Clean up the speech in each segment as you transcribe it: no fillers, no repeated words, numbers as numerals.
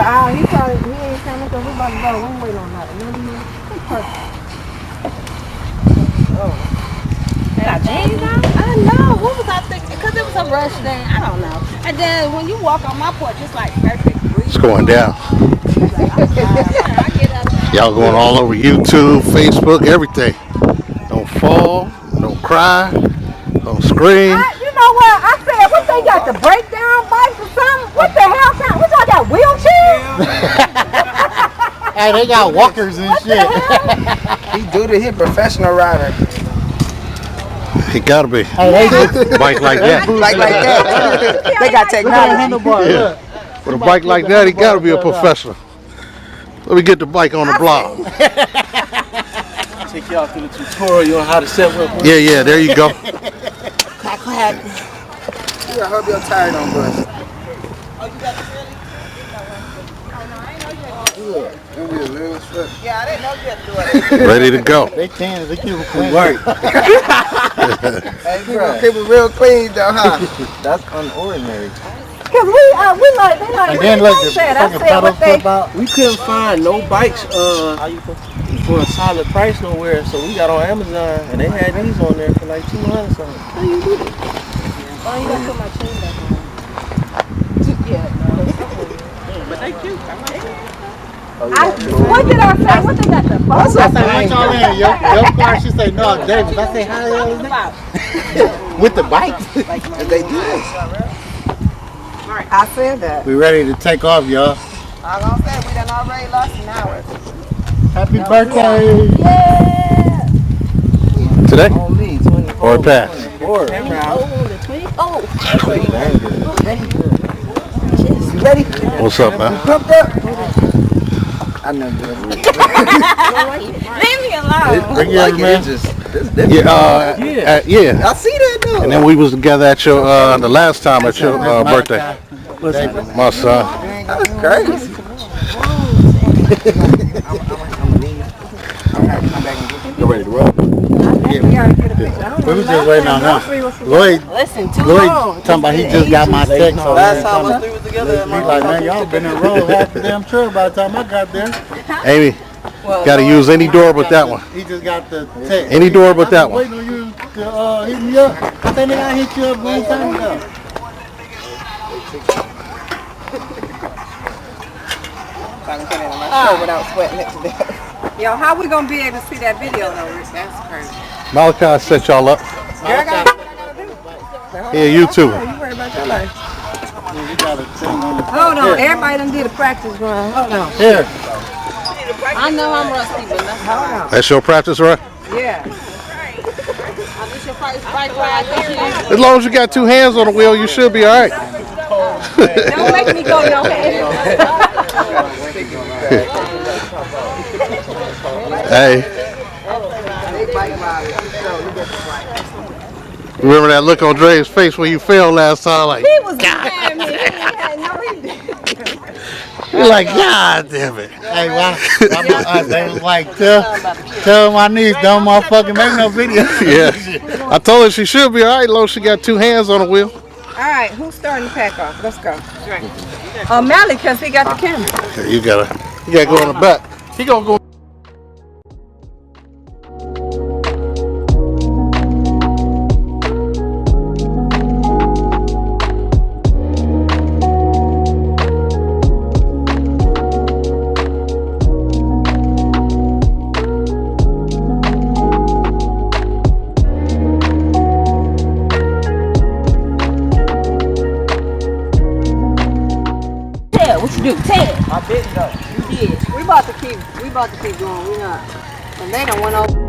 he ain't coming because we about to go. We ain't waiting on nothing. Perfect. Oh. Got jeans on? I know. What was I thinking? Because it was a rush thing. I don't know. And then when you walk on my porch, it's like perfect. It's going down. Y'all going all over YouTube, Facebook, everything. Don't fall, don't cry, don't scream. You know what? I said, what they got, the breakdown bikes or something? What the hell? What y'all got, wheelchairs? Hey, they got walkers and shit. He do the hit professional rider. He gotta be. Hey, Bike like that. Like that. They got technology. Yeah. With a bike like that, he gotta be a professional. Let me get the bike on the block. Take y'all through the tutorial on how to set one. Yeah, there you go. Clack, clack. You hope your tire don't bust. Yeah, I didn't know you had to do it. Ready to go. They can. They keep it clean. Right. Hey, bro, keep it real clean though, huh? That's unordinary. Because we like, they like, And then look, the said, I fucking said pedals what they, flip out. We couldn't find no bikes for a solid price nowhere, so we got on Amazon and they had these on there for like $200 something. oh, you got to put my chain back on. Yeah, no. But they cute. What did I say? What they got the phone? I said, what y'all in? Your car? She said, no, Davis. I say, how the hell is that? With the bike? They do this. I said that. We ready to take off, y'all. I was gonna say, we done already lost an hour. Happy birthday. Yeah. Today? On me, 24. Or it passed? Or Ready? What's up, man? Pumped up? I know good. Leave me alone. Bring your man. Yeah. I see that though. And then we was together at your, the last time at your birthday. My son. That's crazy. You ready to roll? We was just waiting on him. Lloyd talking about he just got my text. So last time us three was together, he's like, man, y'all been in a row half the damn trip by the time I got there. Amy, gotta use any door but that one. He just got the text. Any door but that one. Waiting on you to hit me up. I think I hit you up one time ago. Without sweating it to death. Yo, how we gonna be able to see that video though, Rich? That's crazy. Malachi set y'all up. Yeah, you too. You worry about your life. You got a thing on the Hold on, everybody done did a practice run. Hold on. Here. I know I'm rusty, but let's hold on. That's your practice run? Yeah. As long as you got two hands on the wheel, you should be all right. Don't make me go no hands. Hey. Remember that look on Dre's face when you fell last time? Like, He was mad me. you're like, God damn it. Hey, why they was like, tell my niece, don't motherfucking make no video. Yeah. I told her she should be all right, as long as she got two hands on the wheel. All right, who's starting the pack off? Let's go. Mally, because he got the camera. You gotta go in the back. He gonna go. What you do? 10. I didn't though. You did. We about to keep going. We not. And they don't want to.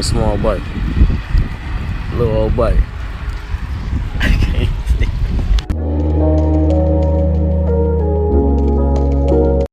a small bike. Little old bike.